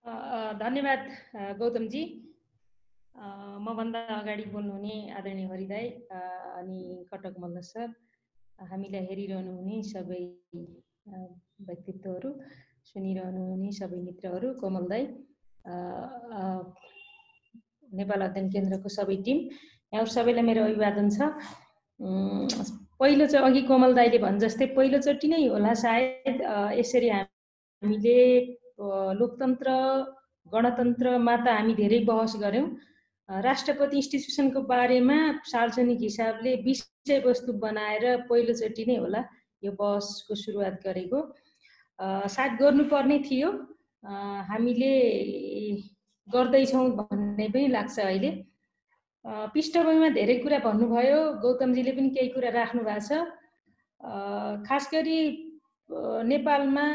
धन्यवाद गौतमजी। मभन्दा अगाडि बोल्नुहुने आदरणीय हरिदाई अनि कटक मल्ल सर, हामीलाई हेरिरहनु हुने सबै व्यक्तित्वहरू, सुनिरहनु हुने सबै मित्रहरू, कोमल दाई, नेपाल अध्ययन केन्द्रको सबै टिम, यहाँहरू सबैलाई मेरो अभिवादन छ। पहिलो चाहिँ अघि कोमल दाईले भने जस्तै पहिलोचोटि नै होला सायद यसरी हामीले लोकतन्त्र गणतन्त्रमा त हामी धेरै बहस गऱ्यौँ, राष्ट्रपति इन्स्टिट्युसनको बारेमा सार्वजनिक हिसाबले विषयवस्तु बनाएर पहिलोचोटि नै होला यो बहसको सुरुवात गरेको। सायद गर्नुपर्ने थियो, हामीले गर्दैछौँ भन्ने पनि लाग्छ। अहिले पृष्ठभूमिमा धेरै कुरा भन्नुभयो, गौतमजीले पनि केही कुरा राख्नु भएको छ। खास गरी नेपालमा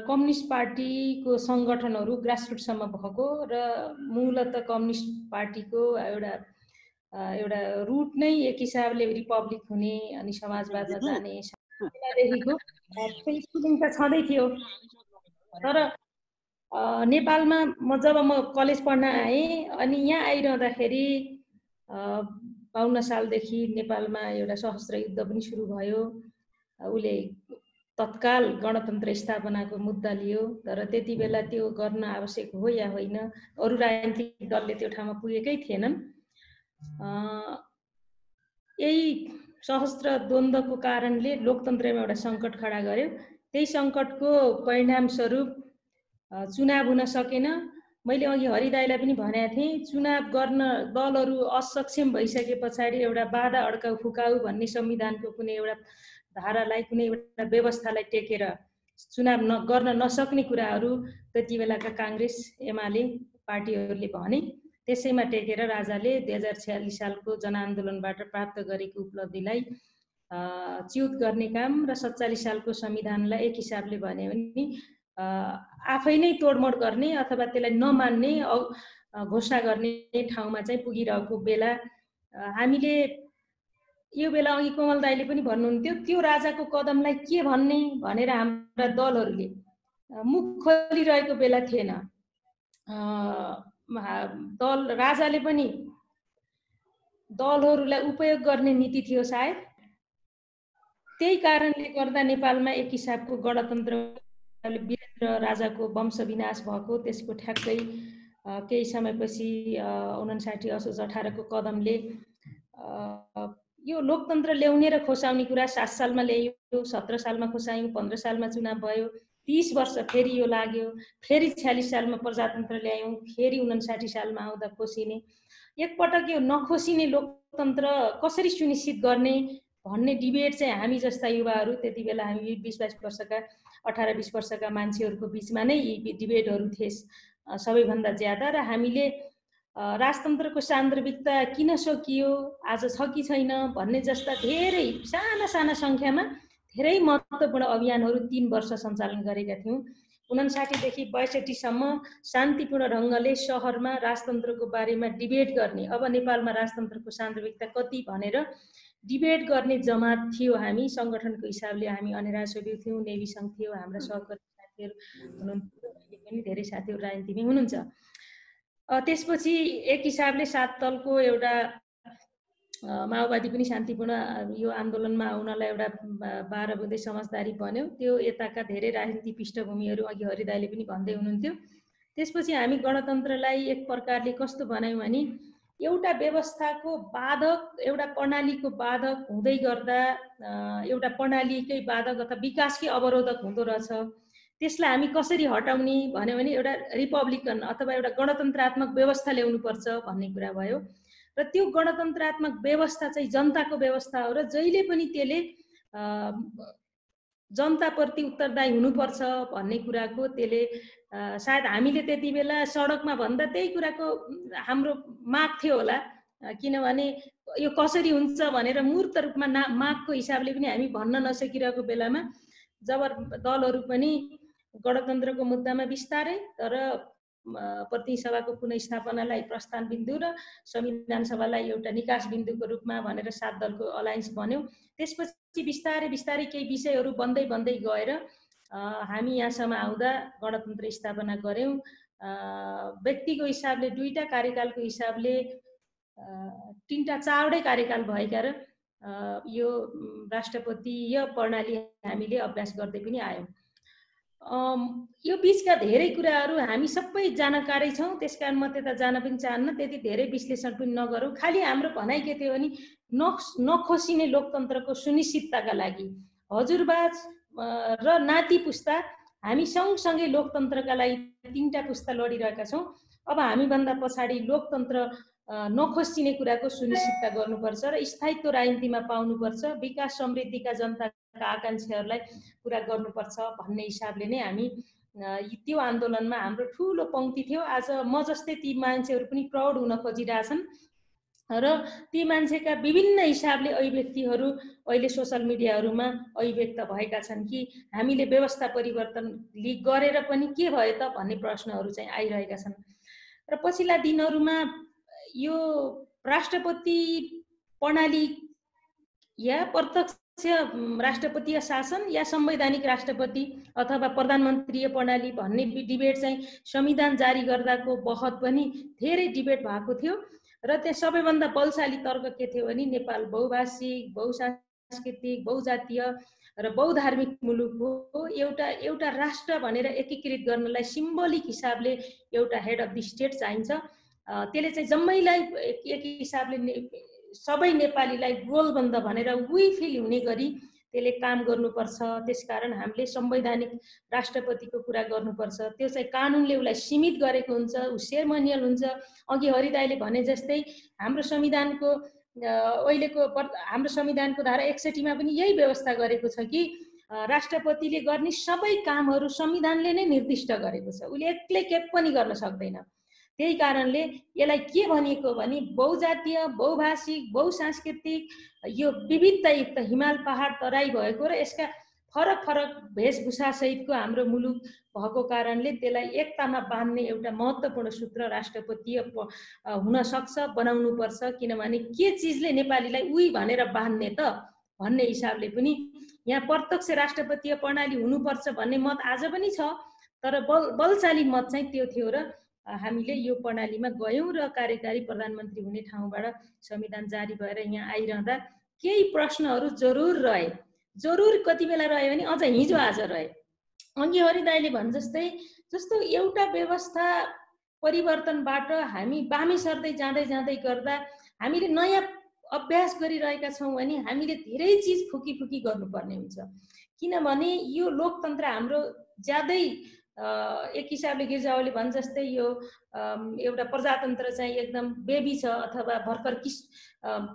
कम्युनिस्ट पार्टीको सङ्गठनहरू ग्रासरुटसम्म भएको र मूलत कम्युनिस्ट पार्टीको एउटा रुट नै एक हिसाबले रिपब्लिक हुने अनि समाजवादमा जाने देखिको स्कुलिङ त छँदै थियो। तर नेपालमा जब म कलेज पढ्न आएँ अनि यहाँ आइरहँदाखेरि 52 सालदेखि नेपालमा एउटा सशस्त्र युद्ध पनि सुरु भयो। उसले तत्काल गणतन्त्र स्थापनाको मुद्दा लियो, तर त्यति बेला त्यो गर्न आवश्यक हो या होइन, अरू राजनीतिक दलले त्यो ठाउँमा पुगेकै थिएनन्। यही सशस्त्र द्वन्द्वको कारणले लोकतन्त्रमा एउटा सङ्कट खडा गर्यो। त्यही सङ्कटको परिणामस्वरूप चुनाव हुन सकेन। मैले अघि हरिदाईलाई पनि भनेको थिएँ, चुनाव गर्न दलहरू असक्षम भइसके पछाडि एउटा बाधा अड्काउ फुकाउ भन्ने संविधानको कुनै एउटा धारालाई, कुनै एउटा व्यवस्थालाई टेकेर चुनाव गर्न नसक्ने कुराहरू त्यति बेलाका काङ्ग्रेस एमाले पार्टीहरूले भने। त्यसैमा टेकेर राजाले 2046 सालको जनआन्दोलनबाट प्राप्त गरेको उपलब्धिलाई च्युत गर्ने काम र 47 सालको संविधानलाई एक हिसाबले भन्यो भने आफै नै तोडमोड गर्ने अथवा त्यसलाई नमान्ने घोषणा गर्ने ठाउँमा चाहिँ पुगिरहेको बेला हामीले यो बेला अघि कोमल दाईले पनि भन्नुहुन्थ्यो, त्यो राजाको कदमलाई के भन्ने भनेर हाम्रा दलहरूले मुख खोलिरहेको बेला थिएन। दल राजाले पनि दलहरूलाई उपयोग गर्ने नीति थियो सायद। त्यही कारणले गर्दा नेपालमा एक हिसाबको गणतन्त्र वीरेन्द्र राजाको वंश विनाश भएको, त्यसको ठ्याक्कै केही समयपछि 59 असोज 18 को कदमले यो लोकतन्त्र ल्याउने र खोसाउने कुरा 7 सालमा ल्याइयो, 17 सालमा खोसायौँ, 15 सालमा चुनाव भयो, 30 वर्ष फेरि यो लाग्यो, फेरि 46 सालमा प्रजातन्त्र ल्यायौँ, फेरि 59 सालमा आउँदा खोसिने। एकपटक यो नखोसिने लोकतन्त्र कसरी सुनिश्चित गर्ने भन्ने डिबेट चाहिँ हामी जस्ता युवाहरू, त्यति बेला हामी 20-22 वर्षका 18-20 वर्षका मान्छेहरूको बिचमा नै यी डिबेटहरू थिए सबैभन्दा ज्यादा। र हामीले राजतन्त्रको सान्दर्भिकता किन सकियो, आज छ कि छैन भन्ने जस्ता धेरै साना साना सङ्ख्यामा धेरै महत्त्वपूर्ण अभियानहरू 3 वर्ष सञ्चालन गरेका थियौँ। 59 देखि 62 सम्म शान्तिपूर्ण ढङ्गले सहरमा राजतन्त्रको बारेमा डिबेट गर्ने, अब नेपालमा राजतन्त्रको सान्दर्भिकता कति भनेर डिबेट गर्ने जमात थियो। हामी सङ्गठनको हिसाबले हामी अनेरा सोभिउ थियौँ, नेभी सङ्घ थियो, हाम्रा सहकर्मी साथीहरू हुनुहुन्थ्यो, अहिले पनि धेरै साथीहरू राजनीतिमै हुनुहुन्छ। त्यसपछि एक हिसाबले 7 दलको एउटा माओवादी पनि शान्तिपूर्ण यो आन्दोलनमा आउनलाई एउटा 12 बुँदे समझदारी बन्यो। त्यो यताका धेरै राजनीतिक पृष्ठभूमिहरू अघि हरिदाईले पनि भन्दै हुनुहुन्थ्यो। त्यसपछि हामी गणतन्त्रलाई एक प्रकारले कस्तो बनायौँ भने एउटा व्यवस्थाको बाधक, एउटा प्रणालीको बाधक हुँदै गर्दा एउटा प्रणालीकै बाधक अथवा विकासकै अवरोधक हुँदो रहेछ। त्यसलाई हामी कसरी हटाउने भन्यो भने एउटा रिपब्लिकन अथवा एउटा गणतन्त्रात्मक व्यवस्था ल्याउनुपर्छ भन्ने कुरा भयो। र त्यो गणतन्त्रात्मक व्यवस्था चाहिँ जनताको व्यवस्था हो र जहिले पनि त्यसले जनताप्रति उत्तरदायी हुनुपर्छ भन्ने कुराको त्यसले सायद हामीले त्यति बेला सडकमा भन्दा त्यही कुराको हाम्रो माग थियो होला। किनभने यो कसरी हुन्छ भनेर मूर्त रूपमा मागको हिसाबले पनि हामी भन्न नसकिरहेको बेलामा जब दलहरू पनि गणतन्त्रको मुद्दामा बिस्तारै तर प्रतिनिधि सभाको पुनर्स्थापनालाई प्रस्थान बिन्दु र संविधान सभालाई एउटा निकास बिन्दुको रूपमा भनेर 7 दलको अलायन्स बन्यो। त्यसपछि बिस्तारै बिस्तारै केही विषयहरू बन्दै बन्दै गएर हामी यहाँसम्म आउँदा गणतन्त्र स्थापना गऱ्यौँ। व्यक्तिको हिसाबले 2टा, कार्यकालको हिसाबले 3टा 4वटै कार्यकाल भएका र यो राष्ट्रपतीय प्रणाली हामीले अभ्यास गर्दै पनि आयौँ। यो बिचका धेरै कुराहरू हामी सबै जानकारै छौँ, त्यसकारण म त्यता जान पनि चाहन्न, त्यति धेरै विश्लेषण पनि नगरौँ। खालि हाम्रो भनाइ के थियो भने नखोसिने लोकतन्त्रको सुनिश्चितताका लागि हजुरबाज र नाति पुस्ता हामी सँगसँगै लोकतन्त्रका लागि 3टा पुस्ता लडिरहेका छौँ। अब हामीभन्दा पछाडि लोकतन्त्र नखोसिने कुराको सुनिश्चितता गर्नुपर्छ र स्थायित्व राजनीतिमा पाउनुपर्छ, विकास समृद्धिका जनताका आकाङ्क्षाहरूलाई पुरा गर्नुपर्छ भन्ने हिसाबले नै हामी त्यो आन्दोलनमा हाम्रो ठुलो पङ्क्ति थियो। आज म जस्तै ती मान्छेहरू पनि प्राउड हुन खोजिरहेछन् र ती मान्छेका विभिन्न हिसाबले अभिव्यक्तिहरू अहिले सोसल मिडियाहरूमा अभिव्यक्त भएका छन् कि हामीले व्यवस्था परिवर्तन गरेर पनि के भयो त भन्ने प्रश्नहरू चाहिँ आइरहेका छन्। र पछिल्ला दिनहरूमा यो राष्ट्रपति प्रणाली या प्रत्यक्ष राष्ट्रपतीय शासन या संवैधानिक राष्ट्रपति अथवा प्रधानमन्त्रीय प्रणाली भन्ने डिबेट चाहिँ संविधान जारी गर्दाको बहस पनि धेरै डिबेट भएको थियो र त्यहाँ सबैभन्दा बलशाली तर्क के थियो भने नेपाल बहुभाषिक, बहुसांस्कृतिक, बहुजातीय र बहुधार्मिक मुलुक हो, एउटा राष्ट्र भनेर एकीकृत गर्नलाई सिम्बोलिक हिसाबले एउटा हेड अफ द स्टेट चाहिन्छ। त्यसले चाहिँ जम्मैलाई एक हिसाबले सबै नेपालीलाई गोलबन्द भनेर उही फिल हुने गरी त्यसले काम गर्नुपर्छ। त्यसकारण हामीले संवैधानिक राष्ट्रपतिको कुरा गर्नुपर्छ। त्यो चाहिँ कानुनले उसलाई सीमित गरेको हुन्छ, ऊ सेरेमोनियल हुन्छ। अघि हरिदाईले भने जस्तै हाम्रो संविधानको अहिलेको हाम्रो संविधानको धारा 61 मा पनि यही व्यवस्था गरेको छ कि राष्ट्रपतिले गर्ने सबै कामहरू संविधानले नै निर्दिष्ट गरेको छ, उसले एक्लै केही पनि गर्न सक्दैन। त्यही कारणले यसलाई के भनिएको भने बहुजातीय, बहुभाषिक, बहुसांस्कृतिक यो विविधतायुक्त हिमाल पहाड तराई भएको र यसका फरक फरक वेशभूषा सहितको हाम्रो मुलुक भएको कारणले त्यसलाई एकतामा बाँध्ने एउटा महत्त्वपूर्ण सूत्र राष्ट्रपतीय हुन सक्छ, बनाउनु पर्छ। किनभने के चिजले नेपालीलाई उही भनेर बाँध्ने त भन्ने हिसाबले पनि यहाँ प्रत्यक्ष राष्ट्रपतीय प्रणाली हुनुपर्छ भन्ने मत आज पनि छ, तर बलशाली मत चाहिँ त्यो थियो र हामीले यो प्रणालीमा गयौँ र कार्यकारी प्रधानमन्त्री हुने ठाउँबाट संविधान जारी भएर यहाँ आइरहँदा केही प्रश्नहरू जरुर रहे। जरुर कति बेला रह्यो भने अझ हिजो आज रहे। अघि हरिदाईले भने जस्तो एउटा व्यवस्था परिवर्तनबाट हामी बामे सर्दै जाँदै गर्दा हामीले नयाँ अभ्यास गरिरहेका छौँ भने हामीले धेरै चिज फुकी गर्नुपर्ने हुन्छ। किनभने यो लोकतन्त्र हाम्रो ज्यादै एक हिसाबले गिर्जावाले भने जस्तै यो एउटा प्रजातन्त्र चाहिँ एकदम बेबी छ अथवा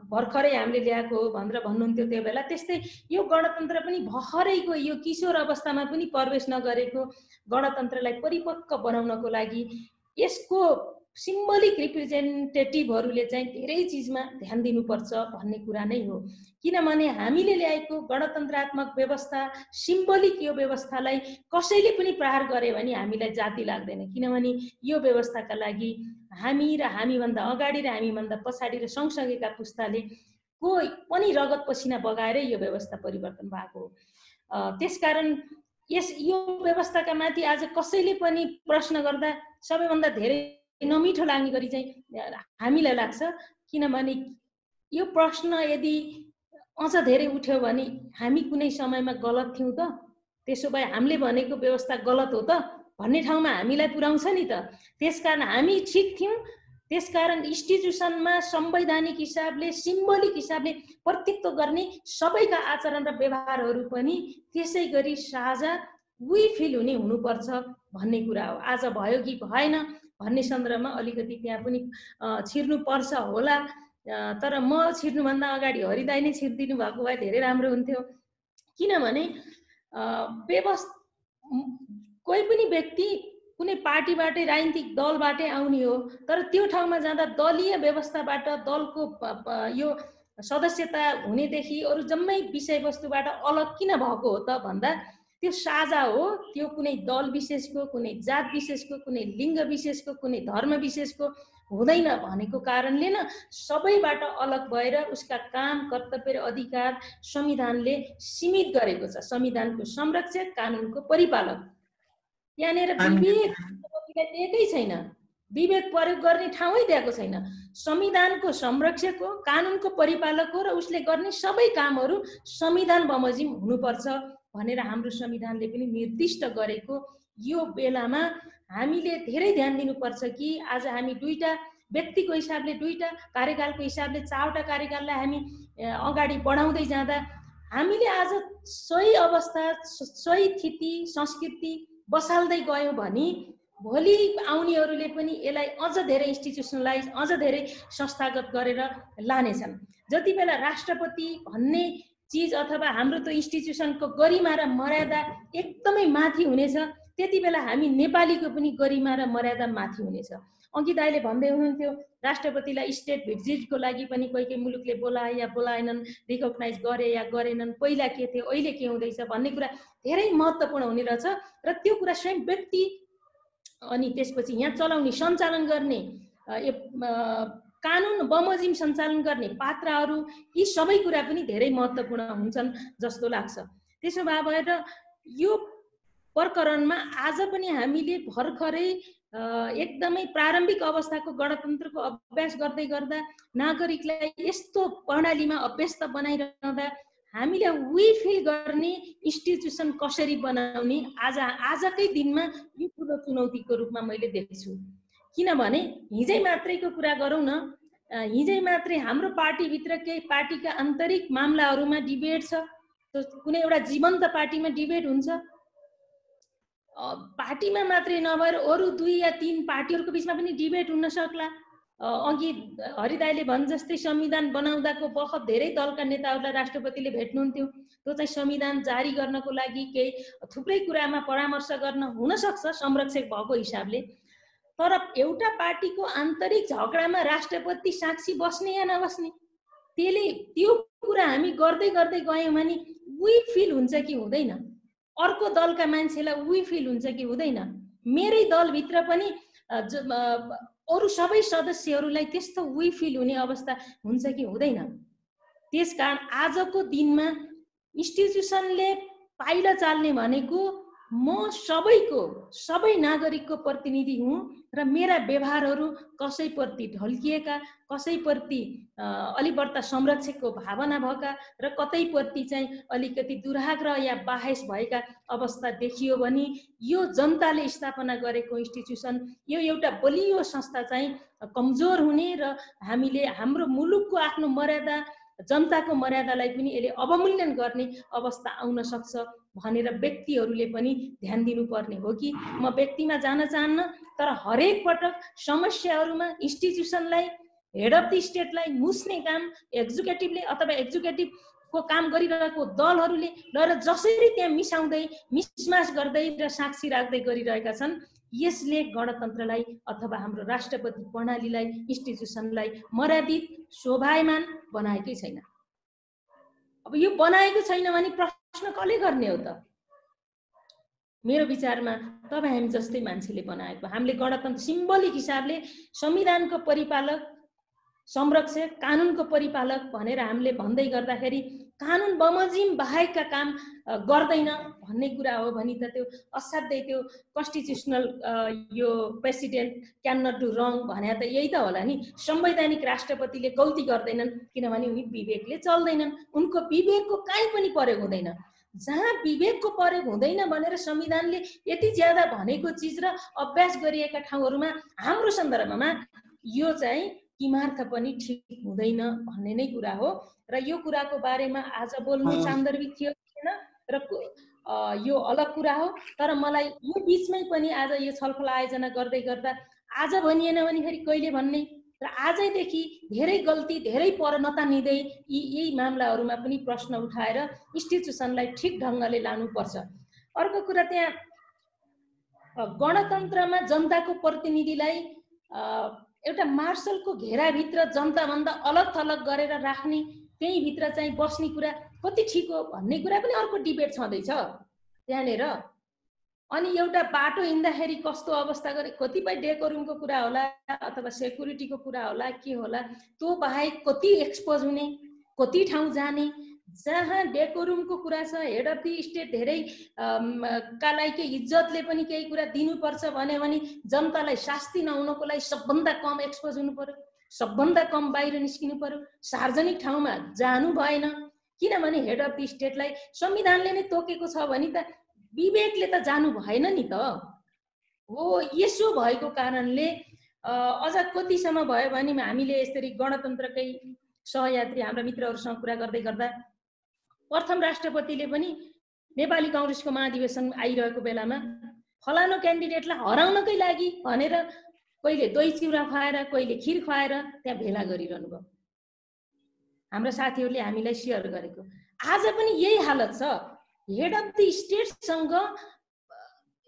भर्खरै हामीले ल्याएको हो भनेर भन्नुहुन्थ्यो त्यो बेला। त्यस्तै यो गणतन्त्र पनि भर्खरैको यो किशोर अवस्थामा पनि प्रवेश नगरेको गणतन्त्रलाई परिपक्व बनाउनको लागि यसको सिम्बोलिक रिप्रेजेन्टेटिभहरूले चाहिँ धेरै चिजमा ध्यान दिनुपर्छ भन्ने कुरा नै हो। किनभने हामीले ल्याएको गणतन्त्रात्मक व्यवस्था सिम्बोलिक यो व्यवस्थालाई कसैले पनि प्रहार गरे भने हामीलाई जाति लाग्दैन। किनभने यो व्यवस्थाका लागि हामी र हामीभन्दा अगाडि र हामीभन्दा पछाडि र सँगसँगैका पुस्ताले कोही पनि रगत पसिना बगाएरै यो व्यवस्था परिवर्तन भएको हो। त्यसकारण यो व्यवस्थाका माथि आज कसैले पनि प्रश्न गर्दा सबैभन्दा धेरै नमिठो लाग्ने गरी चाहिँ हामीलाई लाग्छ। किनभने यो प्रश्न यदि अझ धेरै उठ्यो भने हामी कुनै समयमा गलत थियौँ त, त्यसो भए हामीले भनेको व्यवस्था गलत हो त भन्ने ठाउँमा हामीलाई पुर्याउँछ नि त। त्यसकारण हामी ठिक थियौँ। त्यसकारण इन्स्टिट्युसनमा संवैधानिक हिसाबले सिम्बोलिक हिसाबले प्रतित्व गर्ने सबैका आचरण र व्यवहारहरू पनि त्यसै गरी साझा उही फिल हुनुपर्छ भन्ने कुरा हो। आज भयो कि भएन भन्ने सन्दर्भमा अलिकति त्यहाँ पनि छिर्नुपर्छ होला, तर म छिर्नुभन्दा अगाडि हरिदाई नै छिर्दिनु भएको भए धेरै राम्रो हुन्थ्यो। किनभने कोही पनि व्यक्ति कुनै पार्टीबाटै राजनीतिक दलबाटै आउने हो, तर त्यो ठाउँमा जाँदा दलीय व्यवस्थाबाट दलको यो सदस्यता हुनेदेखि अरू जम्मै विषयवस्तुबाट अलग किन भएको हो त भन्दा त्यो साझा हो, त्यो कुनै दल विशेषको, कुनै जात विशेषको, कुनै लिङ्ग विशेषको, कुनै धर्म विशेषको हुँदैन भनेको कारणले न सबैबाट अलग भएर उसका काम, कर्तव्य र अधिकार संविधानले सीमित गरेको छ। संविधानको संरक्षक, कानुनको परिपालक। यहाँनिर विवेक दिएकै छैन, विवेक प्रयोग गर्ने ठाउँै दिएको छैन। संविधानको संरक्षक हो, कानुनको परिपालक हो र उसले गर्ने सबै कामहरू संविधान बमोजिम हुनुपर्छ भनेर हाम्रो संविधानले पनि निर्दिष्ट गरेको यो बेलामा हामीले धेरै ध्यान दिनुपर्छ कि आज हामी दुईटा व्यक्तिको हिसाबले, दुईटा कार्यकालको हिसाबले 4वटा कार्यकाललाई हामी अगाडि बढाउँदै जाँदा हामीले आज सही अवस्था, सही स्थिति, संस्कृति बसाल्दै गयौँ भने भोलि आउनेहरूले पनि यसलाई अझ धेरै इन्स्टिट्युसनलाइज, अझ धेरै संस्थागत गरेर लानेछन्। जति बेला राष्ट्रपति भन्ने चिज अथवा हाम्रो त्यो इन्स्टिट्युसनको गरिमा र मर्यादा एकदमै माथि हुनेछ, त्यति बेला हामी नेपालीको पनि गरिमा र मर्यादा माथि हुनेछ। अघि दाइले भन्दै हुनुहुन्थ्यो राष्ट्रपतिलाई स्टेट भिजिटको लागि पनि कोही कोही मुलुकले बोलाए या बोलाएनन्, रिकग्नाइज गरे या गरेनन्, पहिला के थियो अहिले के हुँदैछ भन्ने कुरा धेरै महत्त्वपूर्ण हुने रहेछ। र त्यो कुरा स्वयं व्यक्ति अनि त्यसपछि यहाँ चलाउने, सञ्चालन गर्ने, कानुन बमोजिम सञ्चालन गर्ने पात्रहरू, यी सबै कुरा पनि धेरै महत्त्वपूर्ण हुन्छन् जस्तो लाग्छ। त्यसो भएर यो प्रकरणमा आज पनि हामीले भर्खरै एकदमै प्रारम्भिक अवस्थाको गणतन्त्रको अभ्यास गर्दै गर्दा नागरिकलाई यस्तो प्रणालीमा अभ्यस्त बनाइरहँदा हामीले वी फिल गर्ने इन्स्टिट्युसन कसरी बनाउने आजकै दिनमा यो ठुलो चुनौतीको रूपमा मैले देख्छु। किनभने हिजै मात्रैको कुरा गरौँ न, हिजै मात्रै हाम्रो पार्टीभित्र केही पार्टीका आन्तरिक मामलाहरूमा डिबेट छ। कुनै एउटा जीवन्त पार्टीमा डिबेट हुन्छ, पार्टीमा मात्रै नभएर अरू 2 या 3 पार्टीहरूको बिचमा पनि डिबेट हुन सक्ला। अघि हरिदाईले भने जस्तै संविधान बनाउँदाको बखत धेरै दलका नेताहरूलाई राष्ट्रपतिले भेट्नुहुन्थ्यो। त्यो चाहिँ संविधान जारी गर्नको लागि केही थुप्रै कुरामा परामर्श गर्न हुन सक्छ संरक्षक भएको हिसाबले। तर एउटा पार्टीको आन्तरिक झगडामा राष्ट्रपति साक्षी बस्ने या नबस्ने, त्यो कुरा हामी गर्दै गर्दै गयौँ भने वी फिल हुन्छ कि हुँदैन, अर्को दलका मान्छेलाई वी फिल हुन्छ कि हुँदैन, मेरै दलभित्र पनि अरू सबै सदस्यहरूलाई त्यस्तो वी फिल हुने अवस्था हुन्छ कि हुँदैन। त्यसकारण आजको दिनमा इन्स्टिट्युसनले पाइला चाल्ने भनेको म सबै नागरिकको प्रतिनिधि हुँ र मेरा व्यवहारहरू कसैप्रति ढल्किएका, कसैप्रति अलि बढ्ता संरक्षकको भावना भएका र कतैप्रति चाहिँ अलिकति दुराग्रह या बाहेस भएका अवस्था देखियो भने यो जनताले स्थापना गरेको इन्स्टिट्युसन, यो एउटा बलियो संस्था चाहिँ कमजोर हुने र हामीले हाम्रो मुलुकको आफ्नो मर्यादा, जनताको मर्यादालाई पनि यसले अवमूल्यन गर्ने अवस्था आउन सक्छ भनेर व्यक्तिहरूले पनि ध्यान दिनुपर्ने हो कि म व्यक्तिमा जान चाहन्न, तर हरेक पटक समस्याहरूमा इन्स्टिट्युसनलाई, हेड अफ द स्टेटलाई मुस्ने काम एक्जिक्युटिभले अथवा एक्जिक्युटिभको काम गरिरहेको दलहरूले र जसरी त्यहाँ मिसाउँदै मिसमास गर्दै र साक्षी राख्दै गरिरहेका छन्, यसले गणतन्त्रलाई अथवा हाम्रो राष्ट्रपति प्रणालीलाई, इन्स्टिट्युसनलाई मर्यादित, शोभायमान बनाएकै छैन। अब यो बनाएको छैन भने प्रश्न कसले गर्ने हो त? मेरो विचारमा तपाईँ हामी जस्तै मान्छेले बनाएको। हामीले गणतन्त्र सिम्बोलिक हिसाबले संविधानको परिपालक, संरक्षक, कानुनको परिपालक भनेर हामीले भन्दै गर्दाखेरि कानुन बमोजिम बाहेकका काम गर्दैन भन्ने कुरा हो भने त त्यो असाध्यै त्यो कन्स्टिट्युसनल यो प्रेसिडेन्ट क्यान नट डु रङ भने त यही त होला नि। संवैधानिक राष्ट्रपतिले गल्ती गर्दैनन् किनभने उनी विवेकले चल्दैनन्, उनको विवेकको काहीँ पनि प्रयोग हुँदैन। जहाँ विवेकको प्रयोग हुँदैन भनेर संविधानले यति ज्यादा भनेको चिज र अभ्यास गरिएका ठाउँहरूमा हाम्रो सन्दर्भमा यो चाहिँ किमार्थ पनि ठिक हुँदैन भन्ने नै कुरा हो। र यो कुराको बारेमा आज बोल्नु सान्दर्भिक थियो छैन र यो अलग कुरा हो। तर मलाई यो बिचमै पनि आज यो छलफल आयोजना गर्दै गर्दा आज भनिएन भने फेरि कहिले भन्ने र आजैदेखि धेरै गल्ती, धेरै पर नतानिँदै यी मामलाहरूमा पनि प्रश्न उठाएर इन्स्टिट्युसनलाई ठिक ढङ्गले लानुपर्छ। अर्को कुरा, त्यहाँ गणतन्त्रमा जनताको प्रतिनिधिलाई एउटा मार्शलको घेराभित्र जनताभन्दा अलग थलग गरेर राख्ने, त्यही भित्र चाहिँ बस्ने कुरा कति ठिक हो भन्ने कुरा पनि अर्को डिबेट छँदैछ। त्यहाँनिर। अनि एउटा बाटो हिँड्दाखेरि कस्तो अवस्था गरे, कतिपय डेकोरुमको कुरा होला अथवा सेक्युरिटीको कुरा होला के होला, त्यो बाहेक कति एक्सपोज हुने, कति ठाउँ जाने, जहाँ डेकोरुमको कुरा छ, हेड अफ दि स्टेट धेरै का लागि के इज्जतले पनि केही कुरा दिनुपर्छ भने जनतालाई शास्ति नहुनको लागि सबभन्दा कम एक्सपोज हुनु पर्यो, सबभन्दा कम बाहिर निस्किनु पर्यो, सार्वजनिक ठाउँमा जानु भएन। किनभने हेड अफ दि स्टेटलाई संविधानले नै तोकेको छ भने त विवेकले त जानु भएन नि त हो। यसो भएको कारणले अझ कतिसम्म भयो भने हामीले यसरी गणतन्त्रकै सहयात्री हाम्रा मित्रहरूसँग कुरा गर्दै गर्दा प्रथम राष्ट्रपतिले पनि नेपाली कांग्रेसको महाधिवेशन आइरहेको बेलामा फलानो क्यान्डिडेटलाई हराउनकै लागि भनेर कहिले दही चिउरा खुवाएर कहिले खिर खुवाएर त्यहाँ भेला गरिरहनु भयो। हाम्रा साथीहरूले हामीलाई सेयर गरेको। आज पनि यही हालत छ। हेड अफ द स्टेटसँग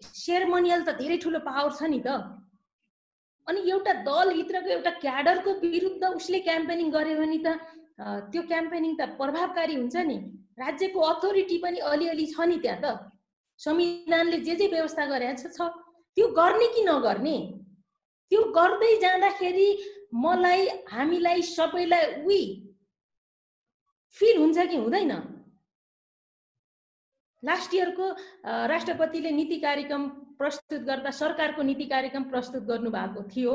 सेरेमोनियल त धेरै ठुलो पावर छ नि त। अनि एउटा दलभित्रको एउटा क्याडरको विरुद्ध उसले क्याम्पेनिङ गर्यो भने त त्यो क्याम्पेनिङ त प्रभावकारी हुन्छ नि। राज्यको अथोरिटी पनि अलिअलि छ नि त्यहाँ त। संविधानले जे व्यवस्था गरेको छ त्यो गर्ने कि नगर्ने, त्यो गर्दै जाँदाखेरि मलाई हामीलाई सबैलाई उही फिल हुन्छ कि हुँदैन। लास्ट इयरको राष्ट्रपतिले नीति कार्यक्रम प्रस्तुत गर्दा सरकारको नीति कार्यक्रम प्रस्तुत गर्नु भएको थियो,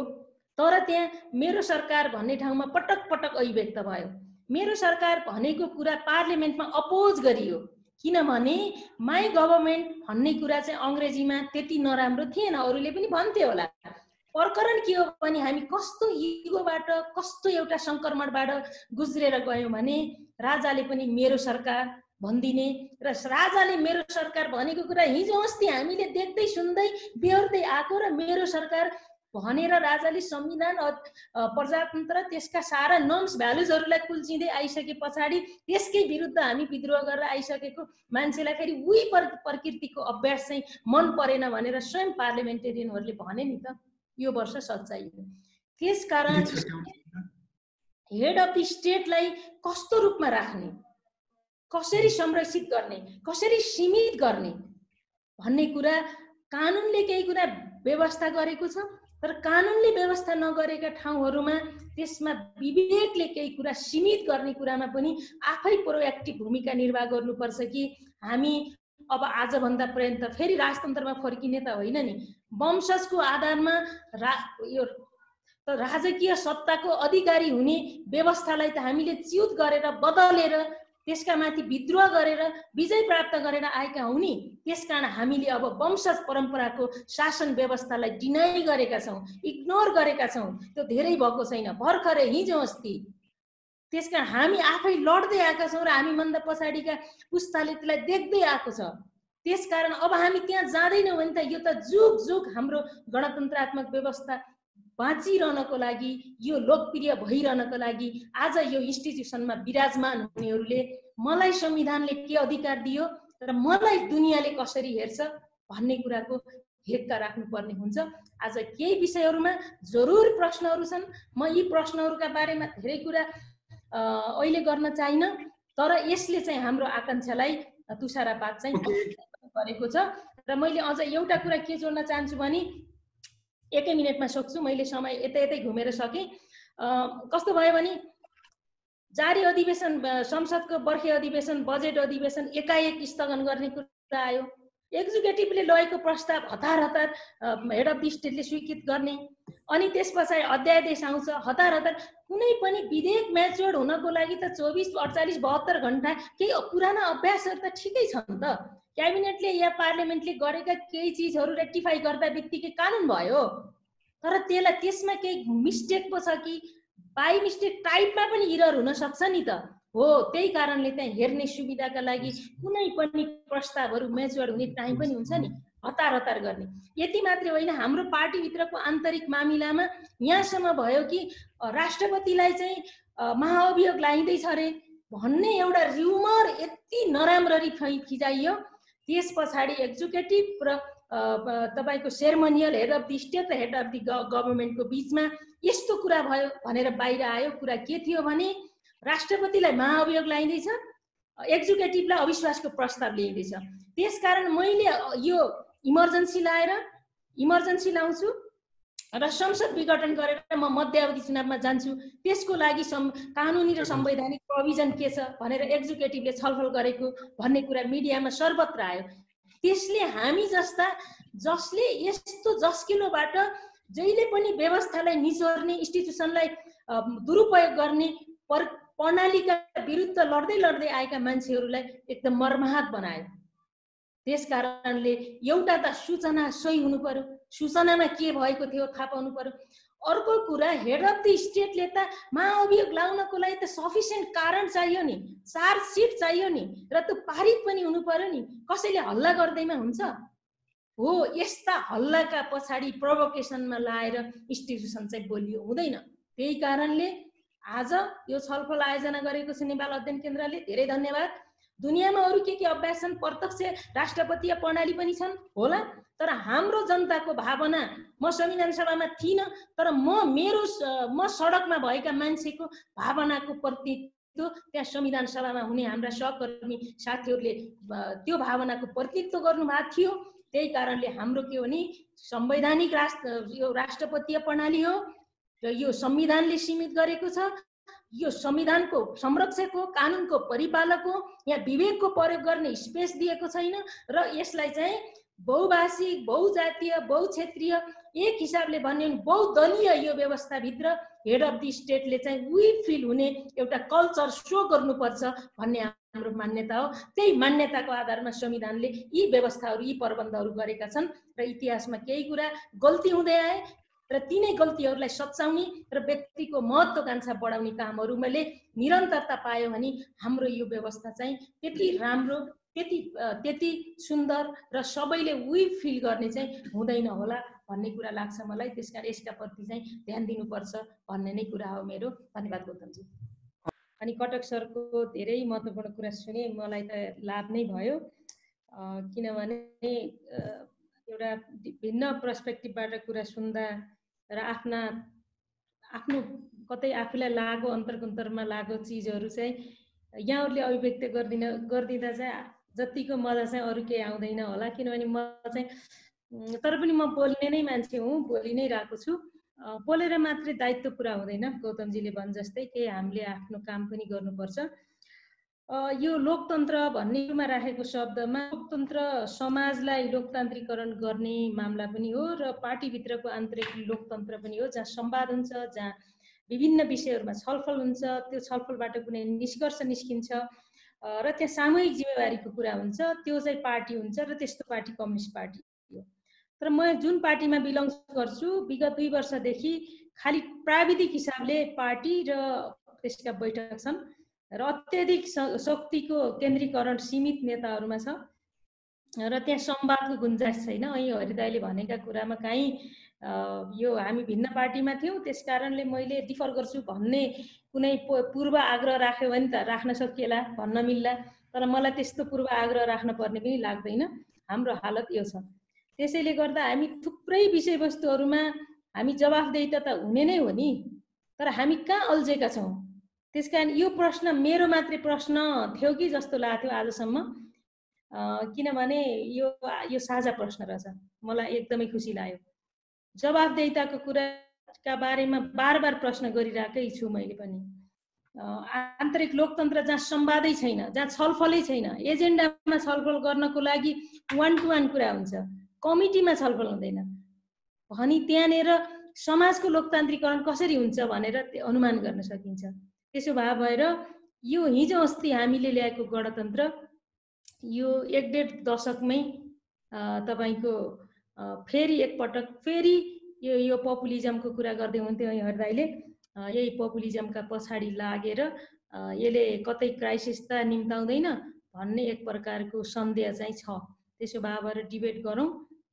तर त्यहाँ मेरो सरकार भन्ने ठाउँमा पटक पटक अभिव्यक्त भयो। मेरो सरकार भनेको कुरा पार्लियामेन्टमा अपोज गरियो, किनभने माई गभर्नमेन्ट भन्ने कुरा चाहिँ अंग्रेजीमा त्यति नराम्रो थिएन। अरूले पनि भन्थे होला। प्रकरण के हो भने हामी कस्तो इगोबाट कस्तो एउटा संक्रमणबाट गुज्रेर गयौं भने राजाले पनि मेरो सरकार भन्दिने र राजाले मेरो सरकार भनेको कुरा हिजो अस्ति हामीले देख्दै सुन्दै बेहोर्दै आएको र मेरो सरकार भनेर राजाले संविधान प्रजातन्त्र त्यसका सारा नर्म्स भ्यालुजहरूलाई कुल्चिँदै आइसके पछाडि त्यसकै विरुद्ध हामी विद्रोह गरेर आइसकेको मान्छेलाई फेरि उही प्रकृतिको अभ्यास चाहिँ मन परेन भनेर स्वयं पार्लिमेन्टेरियनहरूले भने नि त। यो वर्ष सच्चाइ हो। त्यसकारण हेड अफ द स्टेटलाई कस्तो रूपमा राख्ने, कसरी संरक्षित गर्ने, कसरी सीमित गर्ने भन्ने कुरा कानुनले केही कुरा व्यवस्था गरेको छ, तर कानुनले व्यवस्था नगरेका ठाउँहरूमा त्यसमा विवेकले केही कुरा सीमित गर्ने कुरामा पनि आफै प्रोएक्टिभ भूमिका निर्वाह गर्नुपर्छ कि हामी अब आजभन्दा पर्यन्त फेरि राजतन्त्रमा फर्किने त होइन नि। वंशजको आधारमा यो राजकीय सत्ताको अधिकारी हुने व्यवस्थालाई त हामीले च्युत गरेर बदलेर त्यसका माथि विद्रोह गरेर विजय प्राप्त गरेर आएका हौं नि। त्यसकारण हामीले अब वंशज परम्पराको शासन व्यवस्थालाई डिनाइ गरेका छौं, इग्नोर गरेका छौं। त्यो धेरै भएको छैन, भर्खरै हिजो अस्ति। त्यसकारण हामी आफै लड्दै आएका छौं र हामी भन्दा पछाडिका पुस्ताले त्यसलाई देख्दै आएको छ। त्यसकारण अब हामी त्यहाँ जाँदैनौँ भने त यो त जुग जुग हाम्रो गणतन्त्रात्मक व्यवस्था बाँचिरहनको लागि, यो लोकप्रिय भइरहनको लागि आज यो इन्स्टिट्युसनमा विराजमान हुनेहरूले मलाई संविधानले के अधिकार दियो तर मलाई दुनियाँले कसरी हेर्छ भन्ने कुराको हेक्का राख्नुपर्ने हुन्छ। आज केही विषयहरूमा जरुर प्रश्नहरू छन्। म यी प्रश्नहरूका बारेमा धेरै कुरा अहिले गर्न चाहिन, तर यसले चाहिँ हाम्रो आकांक्षालाई तुषारपात चाहिँ गरेको छ। र मैले अझ एउटा कुरा के जोड्न चाहन्छु भने एकै मिनेटमा सक्छु, मैले समय यतै घुमेर सकेँ। कस्तो भयो भने जारी अधिवेशन, संसदको बर्खे अधिवेशन, बजेट अधिवेशन एकाएक स्थगन गर्ने कुरा आयो। एक्जिक्युटिभले लगेको प्रस्ताव हतार हतार हेड अफ द स्टेटले स्वीकृत गर्ने, अनि त्यस पछाडि अध्यादेश आउँछ हतार हतार। कुनै पनि विधेयक म्याच्योर हुनको लागि त 24, 48, 72 घण्टा केही पुराना अभ्यासहरू त ठिकै छन् त। क्याबिनेटले या पार्लियामेन्टले गरेका केही चिजहरू रेक्टिफाई गर्दा बित्तिकै कानुन भयो, तर त्यसमा केही मिस्टेक पो छ कि बाई मिस्टेक टाइपमा पनि इरर हुन सक्छ नि त हो। त्यही कारणले त्यहाँ हेर्ने सुविधाका लागि कुनै पनि प्रस्तावहरू म्याच्योर हुने टाइम पनि हुन्छ नि, हतार हतार गर्ने। यति मात्रै होइन, हाम्रो पार्टीभित्रको आन्तरिक मामिलामा यहाँसम्म भयो कि राष्ट्रपतिलाई चाहिँ महाअभियोग लाइँदैछ अरे भन्ने एउटा र्युमर यति नराम्ररी फिजाइयो। त्यस पछाडि एक्जिक्युटिभ र तपाईको ceremonial head of the state र हेड अफ द गभर्नमेन्टको बीचमा यस्तो कुरा भयो भनेर बाहिर आयो। कुरा के थियो भने राष्ट्रपतिलाई महाअभियोग लाइँदैछ, एक्जिक्युटिभलाई अविश्वासको प्रस्ताव ल्याइँदैछ। त्यसकारण मैले यो इमर्जेन्सी ल्याउँछु र संसद विघटन गरेर म मध्यावधि चुनावमा जान्छु, त्यसको लागि कानुनी र संवैधानिक प्रोभिजन के छ भनेर एक्जिक्युटिभले छलफल गरेको भन्ने कुरा मिडियामा सर्वत्र आयो। त्यसले हामी जस्ता जसले यस्तो जस्किलोबाट जहिले पनि व्यवस्थालाई निचोर्ने, इन्स्टिट्युसनलाई दुरुपयोग गर्ने प्रणालीका विरुद्ध लड्दै आएका मान्छेहरूलाई एकदम मर्माहत बनायो। त्यसकारणले एउटा त सूचना सही हुनु पर्यो, सूचनामा के भएको थियो थाहा पाउनु पर्यो। अर्को कुरा, हेड अफ द स्टेटले त महाअभियोग लाउनको लागि त सफिसियन्ट कारण चाहियो नि, चार्जसिट चाहियो नि, र त्यो पारित पनि हुनु पर्यो नि। कसैले हल्ला गर्दैमा हुन्छ हो? यस्ता हल्लाका पछाडि प्रोभोकेसनमा लाएर इन्स्टिट्युसन चाहिँ बोलियो हुँदैन। त्यही कारणले आज यो छलफल आयोजना गरेको छ नेपाल अध्ययन केन्द्रले, धेरै धन्यवाद। दुनियाँमा अरू के अभ्यास छन्, प्रत्यक्ष राष्ट्रपतीय प्रणाली पनि छन् होला, तर हाम्रो जनताको भावना, म संविधान सभामा थिइनँ तर म सडकमा भएका मान्छेको भावनाको प्रतिनिधित्व त्यहाँ संविधान सभामा हुने हाम्रा सहकर्मी साथीहरूले त्यो भावनाको प्रतिनिधित्व गर्नुभएको थियो। त्यही कारणले हाम्रो के हो भने संवैधानिक यो राष्ट्रपतीय प्रणाली हो र यो संविधानले सीमित गरेको छ। यो संविधानको संरक्षक हो, कानुनको परिपालक हो, यहाँ विवेकको प्रयोग गर्ने स्पेस दिएको छैन र यसलाई चाहिँ बहुभाषिक, बहुजातीय, बहुक्षेत्रीय, एक हिसाबले भन्यो भने बहुदलीय यो व्यवस्थाभित्र हेड अफ द स्टेटले चाहिँ वी फिल हुने एउटा कल्चर सो गर्नुपर्छ भन्ने हाम्रो मान्यता हो। त्यही मान्यताको आधारमा संविधानले यी व्यवस्थाहरू, यी प्रबन्धहरू गरेका छन् र इतिहासमा केही कुरा गल्ती हुँदै आए र तिनै गल्तीहरूलाई सच्याउने र व्यक्तिको महत्त्वाकांक्षा बढाउने कामहरू मैले निरन्तरता पायो भने हाम्रो यो व्यवस्था चाहिँ त्यति राम्रो, त्यति सुन्दर र सबैले वी फिल गर्ने चाहिँ हुँदैन होला भन्ने कुरा लाग्छ मलाई। त्यसकारण यसका प्रति चाहिँ ध्यान दिनुपर्छ भन्ने नै कुरा हो मेरो। धन्यवाद गौतमजी। अनि कटक सरको धेरै महत्त्वपूर्ण कुरा सुने, मलाई त लाभ नै भयो, किनभने एउटा भिन्न पर्सपेक्टिभबाट कुरा सुन्दा र आफ्नो कतै आफूलाई लागो अन्तर्मा लागो चिजहरू चाहिँ यहाँहरूले अभिव्यक्त गरिदिँदा चाहिँ जतिको मजा चाहिँ अरू केही आउँदैन होला। किनभने म चाहिँ तर पनि म बोल्ने नै मान्छे हुँ, बोलि नै रहेको छु। बोलेर मात्रै दायित्व पुरा हुँदैन, गौतमजीले भने जस्तै केही हामीले आफ्नो काम पनि गर्नुपर्छ। यो लोकतन्त्र भन्नेमा राखेको शब्दमा लोकतन्त्र समाजलाई लोकतान्त्रिकरण गर्ने मामला पनि हो र पार्टीभित्रको आन्तरिक लोकतन्त्र पनि हो, जहाँ संवाद हुन्छ, जहाँ विभिन्न विषयहरूमा छलफल हुन्छ, त्यो छलफलबाट कुनै निष्कर्ष निस्किन्छ र त्यहाँ सामूहिक जिम्मेवारीको कुरा हुन्छ। त्यो चाहिँ पार्टी हुन्छ र त्यस्तो पार्टी कम्युनिस्ट पार्टी हो। तर म जुन पार्टीमा बिलोङ गर्छु, विगत 2 वर्षदेखि खालि प्राविधिक हिसाबले पार्टी र त्यसका बैठक छन् र अत्यधिक शक्तिको केन्द्रीकरण सीमित नेताहरूमा छ र त्यहाँ संवादको गुन्जाइस छैन। અહીં हरिदाईले भनेका कुरामा काहीँ यो हामी भिन्न पार्टीमा थियौँ त्यस कारणले मैले डिफर गर्छु भन्ने कुनै पूर्व आग्रह राख्यो भने त राख्न सकिएला, भन्न मिल्ला, तर मलाई त्यस्तो पूर्व आग्रह राख्न पर्ने पनि लाग्दैन। हाम्रो हालत यो छ। त्यसैले गर्दा हामी थुप्रै विषयवस्तुहरूमा हामी जवाफदेहिता त हुने नै हो नि, तर हामी कहाँ अल्झेका छौँ? त्यसकारण यो प्रश्न मेरो मात्रै प्रश्न थियो कि जस्तो लाग्थ्यो आजसम्म, किनभने यो साझा प्रश्न रहेछ। मलाई एकदमै खुसी लाग्यो। जवाफदेहिताको कुराका बारेमा बार प्रश्न गरिरहेकै छु मैले पनि। आन्तरिक लोकतन्त्र जहाँ संवादै छैन, जहाँ छलफलै छैन, एजेन्डामा छलफल गर्नको लागि 1 to 1 कुरा हुन्छ, कमिटीमा छलफल हुँदैन भनी त्यहाँनिर समाजको लोकतान्त्रिकरण कसरी हुन्छ भनेर अनुमान गर्न सकिन्छ। त्यसो भएर यो हिजो अस्ति हामीले ल्याएको गणतन्त्र यो 1.5 दशकमै तपाईको फेरि एकपटक फेरि यो पपुलिजमको कुरा गर्दै हुन्थ्यो हरदाईले। यही पपुलिजमका पछाडि लागेर यसले कतै क्राइसिस त निम्ताउँदैन भन्ने एक प्रकारको सन्देह चाहिँ छ। त्यसो भएर डिबेट गरौँ।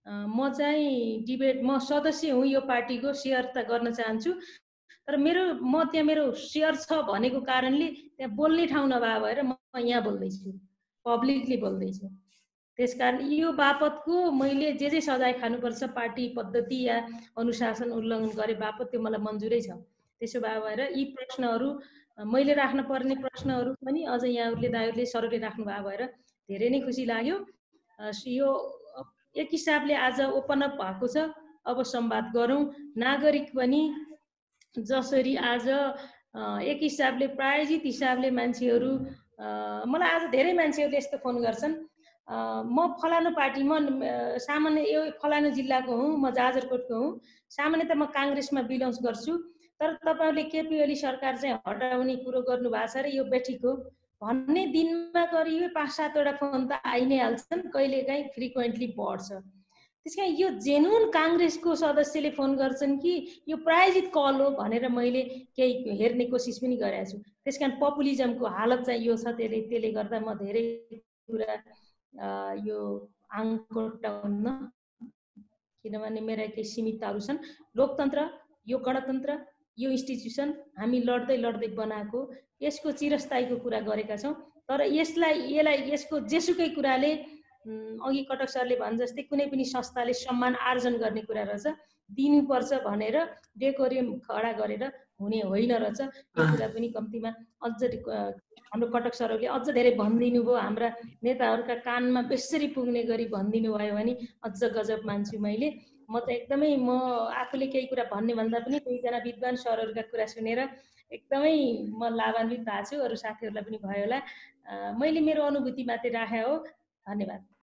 म सदस्य हुँ यो पार्टीको, सेयर त गर्न चाहन्छु, तर म त्यहाँ मेरो सेयर छ भनेको कारणले त्यहाँ बोल्ने ठाउँ नभए भएर म यहाँ बोल्दैछु, पब्लिकली बोल्दैछु। त्यसकारण यो बापतको मैले जे सजाय खानुपर्छ पार्टी पद्धति या अनुशासन उल्लङ्घन गरे बापत त्यो मलाई मन्जुरै छ। त्यसो भएर यी प्रश्नहरू मैले राख्न पर्ने प्रश्नहरू पनि अझ यहाँहरूले दाइहरूले सरले राख्नु भएको भएर धेरै नै खुसी लाग्यो। यो एक हिसाबले आज ओपन अप भएको छ। अब संवाद गरौँ। नागरिक पनि जसरी आज एक हिसाबले प्रायोजित हिसाबले मान्छेहरू, मलाई आज धेरै मान्छेहरूले यस्तो फोन गर्छन्, म फलानु पार्टी, म सामान्य यो फलानु जिल्लाको हुँ, म जाजरकोटको हुँ, सामान्यतः म काङ्ग्रेसमा बिलोङ्स गर्छु, तर तपाईँहरूले केपी ओली सरकार चाहिँ हटाउने कुरो गर्नुभएको छ र यो बेठिक हो भन्ने दिनमा करिब 5-7 वटा फोन त आइ नै हाल्छन्, कहिलेकाहीँ फ्रिक्वेन्टली बढ्छ। त्यस कारण यो जेन्युन काङ्ग्रेसको सदस्यले फोन गर्छन् कि यो प्रायोजित कल हो भनेर मैले केही हेर्ने कोसिस पनि गरेको छु। त्यस कारण पपुलिजमको हालत चाहिँ यो छ। त्यसले गर्दा म धेरै कुरा यो आङ कोट्याउन्न, किनभने मेरा केही सीमितताहरू छन्। लोकतन्त्र, यो गणतन्त्र, यो इन्स्टिट्युसन हामी लड्दै लड्दै बनाएको, यसको चिरस्थायीको कुरा गरेका छौँ। तर यसलाई यसको जेसुकै कुराले अघि कटक सरले भने जस्तै कुनै पनि संस्थाले सम्मान आर्जन गर्ने कुरा रहेछ, दिनुपर्छ भनेर डेकोरियम खडा गरेर हुने होइन रहेछ। यो कुरा पनि कम्तीमा अझ हाम्रो कटक सरहरूले अझ धेरै भनिदिनु भयो, हाम्रा नेताहरूका कानमा बेसरी पुग्ने गरी भनिदिनु भयो भने अझ गजब मान्छु मैले। म त एकदमै म आफूले केही कुरा भन्ने भन्दा पनि दुईजना विद्वान सरहरूका कुरा सुनेर एकदमै म लाभान्वित भएको छु। अरू साथीहरूलाई पनि भयो होला। मैले मेरो अनुभूति मात्रै राखे हो। धन्यवाद।